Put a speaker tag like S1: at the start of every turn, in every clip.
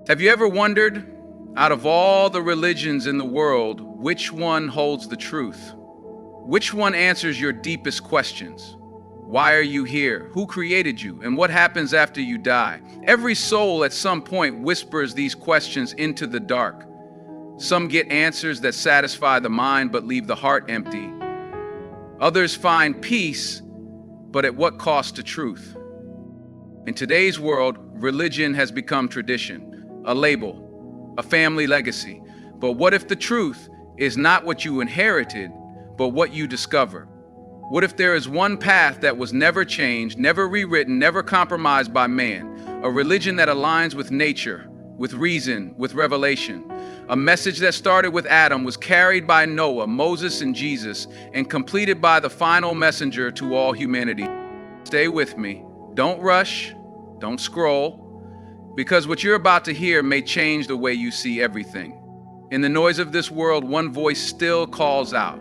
S1: Have you ever wondered, out of all the religions in the world, which one holds the truth? Which one answers your deepest questions? Why are you here? Who created you? And what happens after you die? Every soul at some point whispers these questions into the dark. Some get answers that satisfy the mind but leave the heart empty. Others find peace, but at what cost to truth? In today's world, religion has become tradition, a label, a family legacy. But what if the truth is not what you inherited, but what you discover? What if there is one path that was never changed, never rewritten, never compromised by man? A religion that aligns with nature, with reason, with revelation. A message that started with Adam was carried by Noah, Moses, and Jesus, and completed by the final messenger to all humanity. Stay with me. Don't rush. Don't scroll. Because what you're about to hear may change the way you see everything. In the noise of this world, one voice still calls out,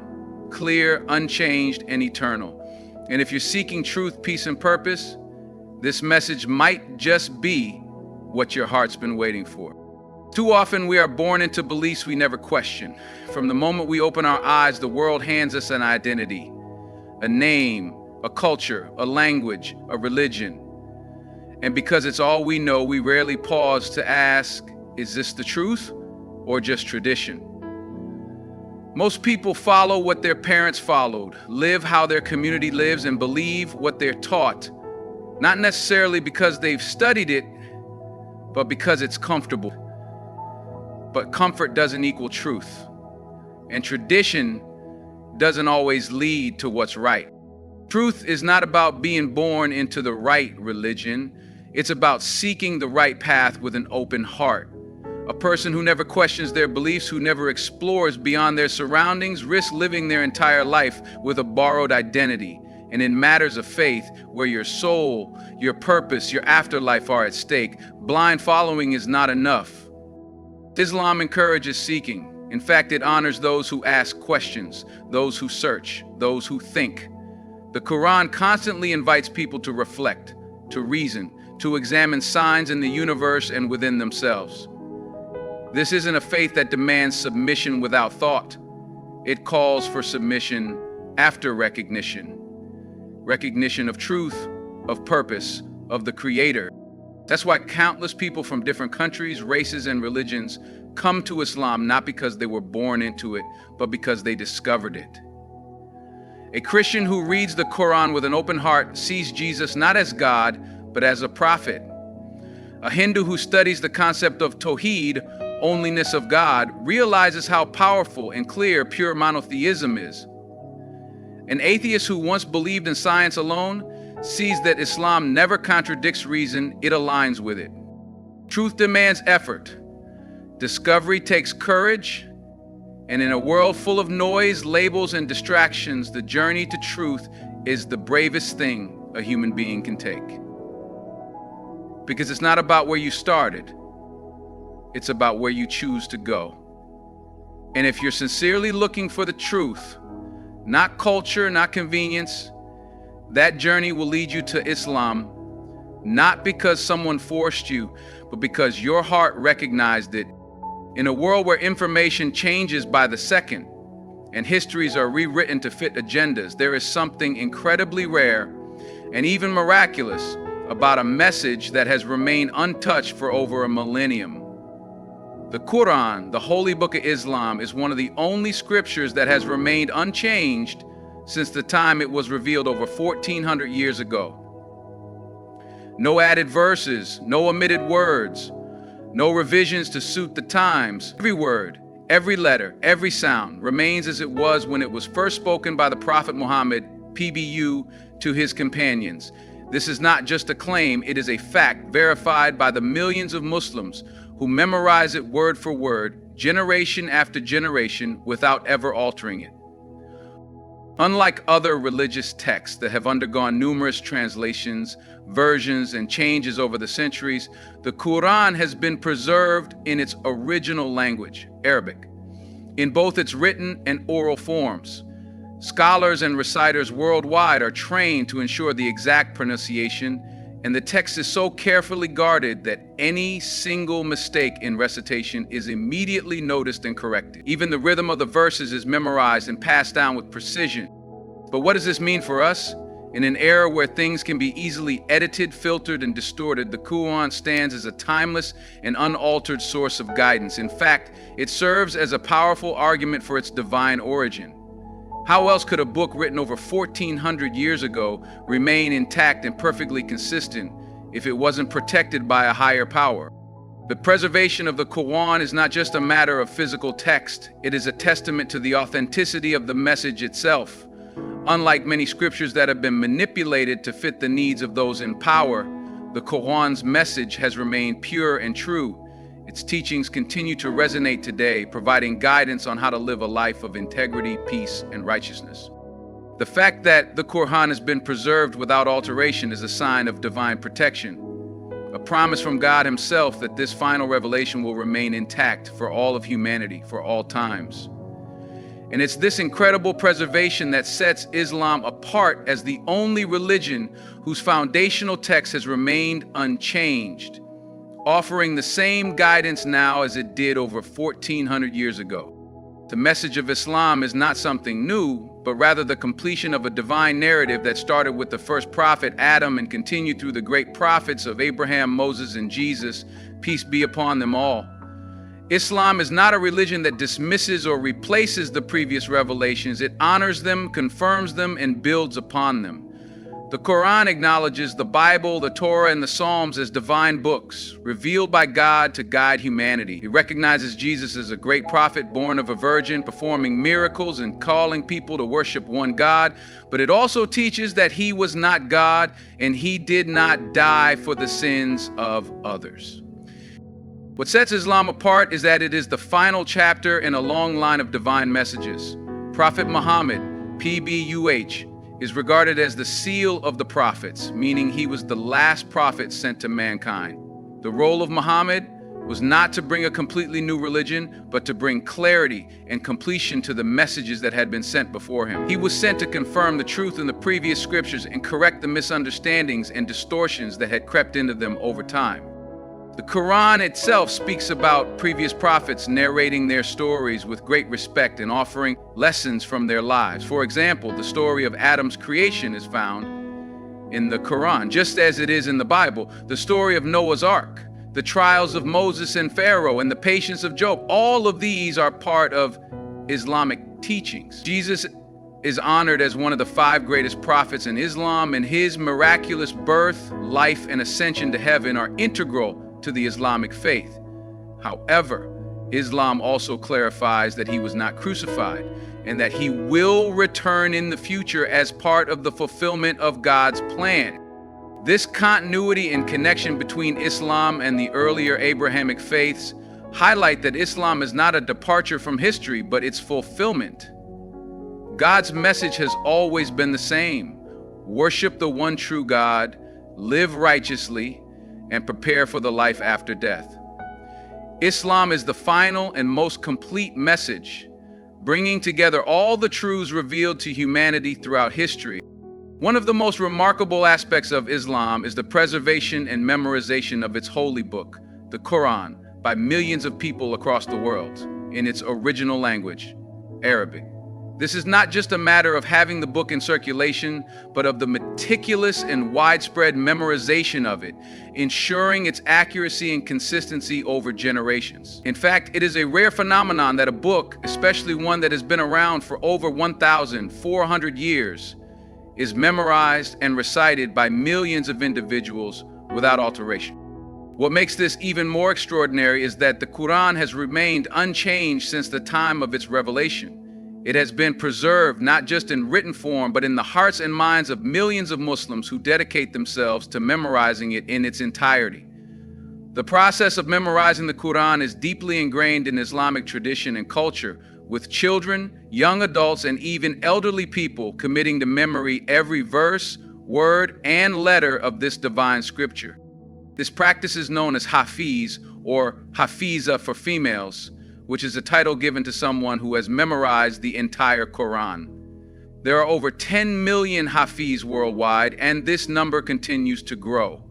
S1: clear, unchanged, and eternal. And if you're seeking truth, peace, and purpose, this message might just be what your heart's been waiting for. Too often we are born into beliefs we never question. From the moment we open our eyes, the world hands us an identity, a name, a culture, a language, a religion. And because it's all we know, we rarely pause to ask, is this the truth or just tradition? Most people follow what their parents followed, live how their community lives, and believe what they're taught, not necessarily because they've studied it, but because it's comfortable. But comfort doesn't equal truth, and tradition doesn't always lead to what's right. Truth is not about being born into the right religion. It's about seeking the right path with an open heart. A person who never questions their beliefs, who never explores beyond their surroundings, risks living their entire life with a borrowed identity. And in matters of faith, where your soul, your purpose, your afterlife are at stake, blind following is not enough. Islam encourages seeking. In fact, it honors those who ask questions, those who search, those who think. The Qur'an constantly invites people to reflect, to reason, to examine signs in the universe and within themselves. This isn't a faith that demands submission without thought. It calls for submission after recognition. Recognition of truth, of purpose, of the Creator. That's why countless people from different countries, races, and religions come to Islam not because they were born into it, but because they discovered it. A Christian who reads the Quran with an open heart sees Jesus not as God, but as a prophet. A Hindu who studies the concept of Tawheed, onlyness of God, realizes how powerful and clear pure monotheism is. An atheist who once believed in science alone sees that Islam never contradicts reason, it aligns with it. Truth demands effort. Discovery takes courage. And in a world full of noise, labels, and distractions, the journey to truth is the bravest thing a human being can take. Because it's not about where you started. It's about where you choose to go. And if you're sincerely looking for the truth, not culture, not convenience, that journey will lead you to Islam, not because someone forced you, but because your heart recognized it. In a world where information changes by the second and histories are rewritten to fit agendas, there is something incredibly rare and even miraculous about a message that has remained untouched for over a millennium. The Qur'an, the holy book of Islam, is one of the only scriptures that has remained unchanged since the time it was revealed over 1,400 years ago. No added verses, no omitted words, no revisions to suit the times. Every word, every letter, every sound remains as it was when it was first spoken by the Prophet Muhammad, PBU, to his companions. This is not just a claim, it is a fact verified by the millions of Muslims who memorize it word for word, generation after generation, without ever altering it. Unlike other religious texts that have undergone numerous translations, versions, and changes over the centuries, the Qur'an has been preserved in its original language, Arabic, in both its written and oral forms. Scholars and reciters worldwide are trained to ensure the exact pronunciation and the text is so carefully guarded that any single mistake in recitation is immediately noticed and corrected. Even the rhythm of the verses is memorized and passed down with precision. But what does this mean for us? In an era where things can be easily edited, filtered, and distorted, the Qur'an stands as a timeless and unaltered source of guidance. In fact, it serves as a powerful argument for its divine origin. How else could a book written over 1,400 years ago remain intact and perfectly consistent if it wasn't protected by a higher power? The preservation of the Qur'an is not just a matter of physical text, it is a testament to the authenticity of the message itself. Unlike many scriptures that have been manipulated to fit the needs of those in power, the Qur'an's message has remained pure and true. Its teachings continue to resonate today, providing guidance on how to live a life of integrity, peace, and righteousness. The fact that the Qur'an has been preserved without alteration is a sign of divine protection, a promise from God Himself that this final revelation will remain intact for all of humanity, for all times. And it's this incredible preservation that sets Islam apart as the only religion whose foundational text has remained unchanged, offering the same guidance now as it did over 1,400 years ago. The message of Islam is not something new, but rather the completion of a divine narrative that started with the first prophet, Adam, and continued through the great prophets of Abraham, Moses, and Jesus, peace be upon them all. Islam is not a religion that dismisses or replaces the previous revelations. It honors them, confirms them, and builds upon them. The Qur'an acknowledges the Bible, the Torah, and the Psalms as divine books, revealed by God to guide humanity. It recognizes Jesus as a great prophet born of a virgin, performing miracles and calling people to worship one God. But it also teaches that He was not God and He did not die for the sins of others. What sets Islam apart is that it is the final chapter in a long line of divine messages. Prophet Muhammad, PBUH, is regarded as the seal of the prophets, meaning he was the last prophet sent to mankind. The role of Muhammad was not to bring a completely new religion, but to bring clarity and completion to the messages that had been sent before him. He was sent to confirm the truth in the previous scriptures and correct the misunderstandings and distortions that had crept into them over time. The Qur'an itself speaks about previous prophets narrating their stories with great respect and offering lessons from their lives. For example, the story of Adam's creation is found in the Qur'an, just as it is in the Bible. The story of Noah's Ark, the trials of Moses and Pharaoh, and the patience of Job, all of these are part of Islamic teachings. Jesus is honored as one of the 5 greatest prophets in Islam, and his miraculous birth, life, and ascension to heaven are integral to the Islamic faith. However, Islam also clarifies that he was not crucified and that he will return in the future as part of the fulfillment of God's plan. This continuity and connection between Islam and the earlier Abrahamic faiths highlight that Islam is not a departure from history, but its fulfillment. God's message has always been the same: worship the one true God, live righteously, and prepare for the life after death. Islam is the final and most complete message, bringing together all the truths revealed to humanity throughout history. One of the most remarkable aspects of Islam is the preservation and memorization of its holy book, the Qur'an, by millions of people across the world in its original language, Arabic. This is not just a matter of having the book in circulation, but of the meticulous and widespread memorization of it, ensuring its accuracy and consistency over generations. In fact, it is a rare phenomenon that a book, especially one that has been around for over 1,400 years, is memorized and recited by millions of individuals without alteration. What makes this even more extraordinary is that the Qur'an has remained unchanged since the time of its revelation. It has been preserved not just in written form, but in the hearts and minds of millions of Muslims who dedicate themselves to memorizing it in its entirety. The process of memorizing the Qur'an is deeply ingrained in Islamic tradition and culture, with children, young adults, and even elderly people committing to memory every verse, word, and letter of this divine scripture. This practice is known as Hafiz, or Hafiza for females, which is a title given to someone who has memorized the entire Qur'an. There are over 10 million Hafiz worldwide, and this number continues to grow.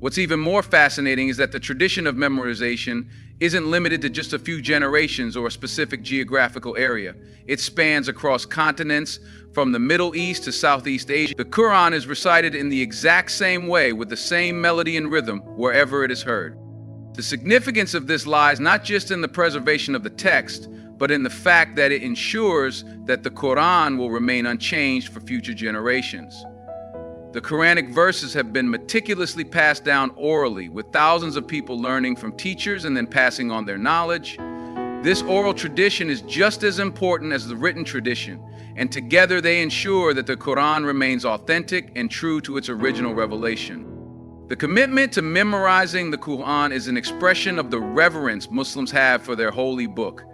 S1: What's even more fascinating is that the tradition of memorization isn't limited to just a few generations or a specific geographical area. It spans across continents, from the Middle East to Southeast Asia. The Qur'an is recited in the exact same way with the same melody and rhythm wherever it is heard. The significance of this lies not just in the preservation of the text, but in the fact that it ensures that the Qur'an will remain unchanged for future generations. The Quranic verses have been meticulously passed down orally, with thousands of people learning from teachers and then passing on their knowledge. This oral tradition is just as important as the written tradition, and together they ensure that the Qur'an remains authentic and true to its original revelation. The commitment to memorizing the Qur'an is an expression of the reverence Muslims have for their holy book.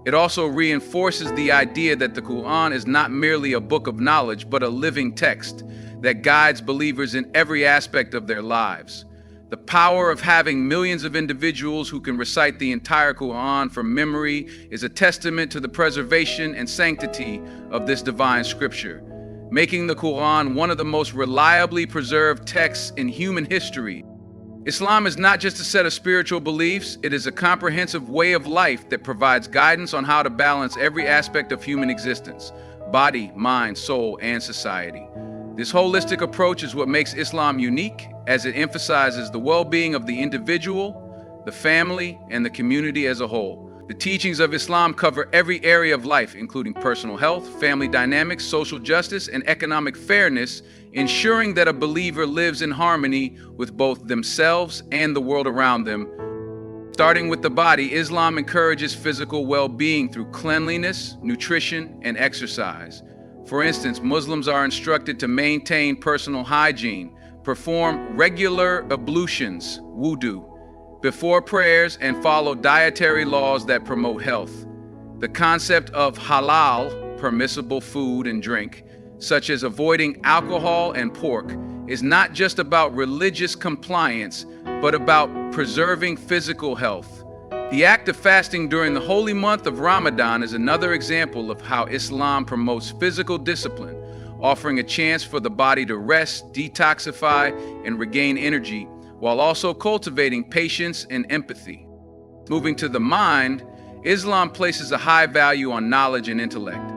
S1: It also reinforces the idea that the Qur'an is not merely a book of knowledge, but a living text that guides believers in every aspect of their lives. The power of having millions of individuals who can recite the entire Qur'an from memory is a testament to the preservation and sanctity of this divine scripture, making the Qur'an one of the most reliably preserved texts in human history. Islam is not just a set of spiritual beliefs, it is a comprehensive way of life that provides guidance on how to balance every aspect of human existence: body, mind, soul, and society. This holistic approach is what makes Islam unique, as it emphasizes the well-being of the individual, the family, and the community as a whole. The teachings of Islam cover every area of life, including personal health, family dynamics, social justice, and economic fairness, ensuring that a believer lives in harmony with both themselves and the world around them. Starting with the body, Islam encourages physical well-being through cleanliness, nutrition, and exercise. For instance, Muslims are instructed to maintain personal hygiene, perform regular ablutions, wudu, before prayers, and follow dietary laws that promote health. The concept of halal, permissible food and drink, such as avoiding alcohol and pork, is not just about religious compliance, but about preserving physical health. The act of fasting during the holy month of Ramadan is another example of how Islam promotes physical discipline, offering a chance for the body to rest, detoxify, and regain energy, while also cultivating patience and empathy. Moving to the mind, Islam places a high value on knowledge and intellect.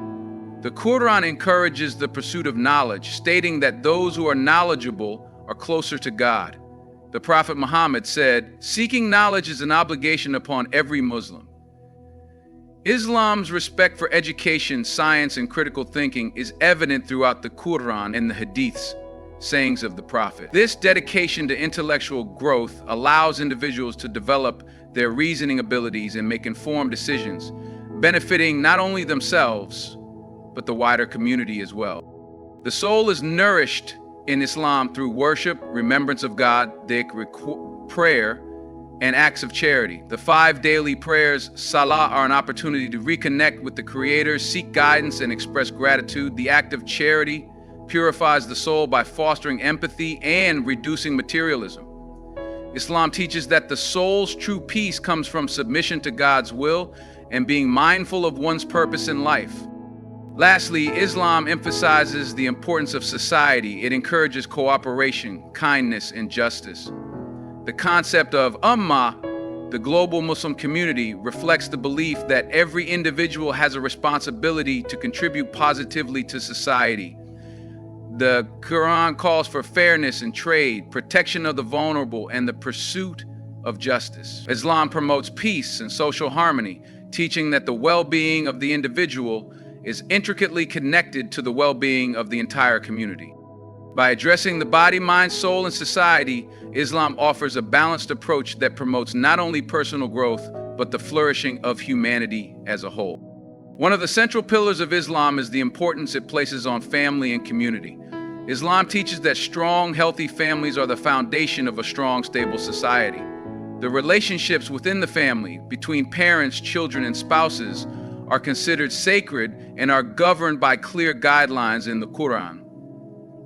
S1: The Qur'an encourages the pursuit of knowledge, stating that those who are knowledgeable are closer to God. The Prophet Muhammad said, "Seeking knowledge is an obligation upon every Muslim." Islam's respect for education, science, and critical thinking is evident throughout the Qur'an and the Hadiths, sayings of the Prophet. This dedication to intellectual growth allows individuals to develop their reasoning abilities and make informed decisions, benefiting not only themselves, but the wider community as well. The soul is nourished in Islam through worship, remembrance of God, dhikr, prayer, and acts of charity. The 5 daily prayers, salah, are an opportunity to reconnect with the Creator, seek guidance, and express gratitude. The act of charity purifies the soul by fostering empathy and reducing materialism. Islam teaches that the soul's true peace comes from submission to God's will and being mindful of one's purpose in life. Lastly, Islam emphasizes the importance of society. It encourages cooperation, kindness, and justice. The concept of ummah, the global Muslim community, reflects the belief that every individual has a responsibility to contribute positively to society. The Quran calls for fairness in trade, protection of the vulnerable, and the pursuit of justice. Islam promotes peace and social harmony, teaching that the well-being of the individual is intricately connected to the well-being of the entire community. By addressing the body, mind, soul, and society, Islam offers a balanced approach that promotes not only personal growth, but the flourishing of humanity as a whole. One of the central pillars of Islam is the importance it places on family and community. Islam teaches that strong, healthy families are the foundation of a strong, stable society. The relationships within the family, between parents, children, and spouses, are considered sacred and are governed by clear guidelines in the Qur'an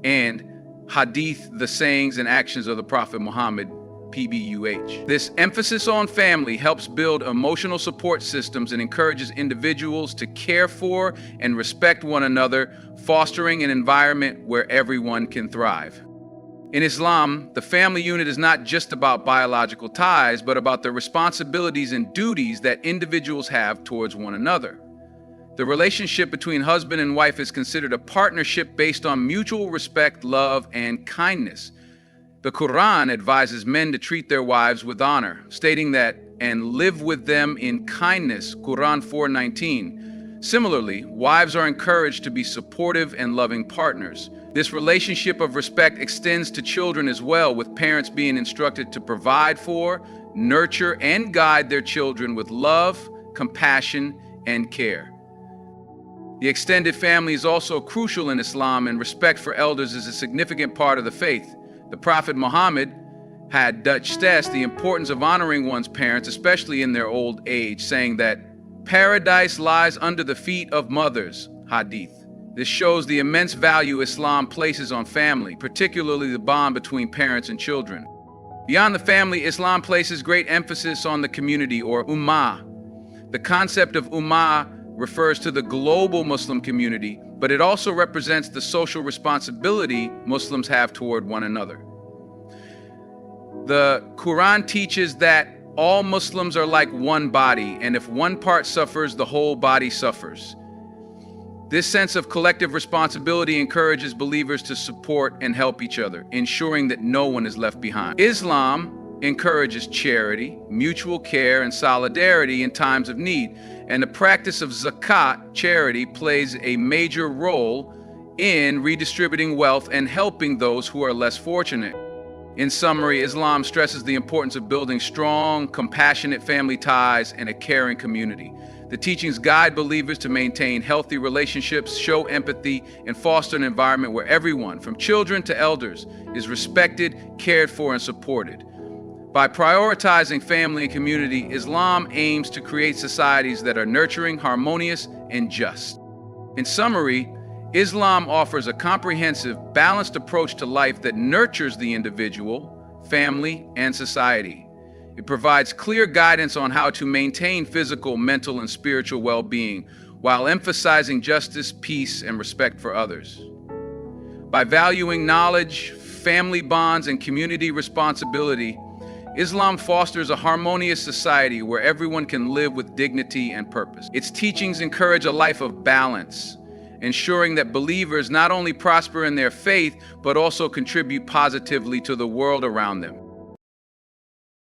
S1: and Hadith, the sayings and actions of the Prophet Muhammad, PBUH. This emphasis on family helps build emotional support systems and encourages individuals to care for and respect one another, fostering an environment where everyone can thrive. In Islam, the family unit is not just about biological ties, but about the responsibilities and duties that individuals have towards one another. The relationship between husband and wife is considered a partnership based on mutual respect, love, and kindness. The Qur'an advises men to treat their wives with honor, stating that, and live with them in kindness, Qur'an 4:19. Similarly, wives are encouraged to be supportive and loving partners. This relationship of respect extends to children as well, with parents being instructed to provide for, nurture, and guide their children with love, compassion, and care. The extended family is also crucial in Islam, and respect for elders is a significant part of the faith. The Prophet Muhammad had stressed the importance of honoring one's parents, especially in their old age, saying that paradise lies under the feet of mothers, hadith. This shows the immense value Islam places on family, particularly the bond between parents and children. Beyond the family, Islam places great emphasis on the community, or ummah. The concept of ummah refers to the global Muslim community, but it also represents the social responsibility Muslims have toward one another. The Quran teaches that all Muslims are like one body, and if one part suffers, the whole body suffers. This sense of collective responsibility encourages believers to support and help each other, ensuring that no one is left behind. Islam encourages charity, mutual care, and solidarity in times of need, and the practice of zakat, charity, plays a major role in redistributing wealth and helping those who are less fortunate. In summary, Islam stresses the importance of building strong, compassionate family ties and a caring community. The teachings guide believers to maintain healthy relationships, show empathy, and foster an environment where everyone, from children to elders, is respected, cared for, and supported. By prioritizing family and community, Islam aims to create societies that are nurturing, harmonious, and just. In summary, Islam offers a comprehensive, balanced approach to life that nurtures the individual, family, and society. It provides clear guidance on how to maintain physical, mental, and spiritual well-being while emphasizing justice, peace, and respect for others. By valuing knowledge, family bonds, and community responsibility, Islam fosters a harmonious society where everyone can live with dignity and purpose. Its teachings encourage a life of balance, ensuring that believers not only prosper in their faith, but also contribute positively to the world around them.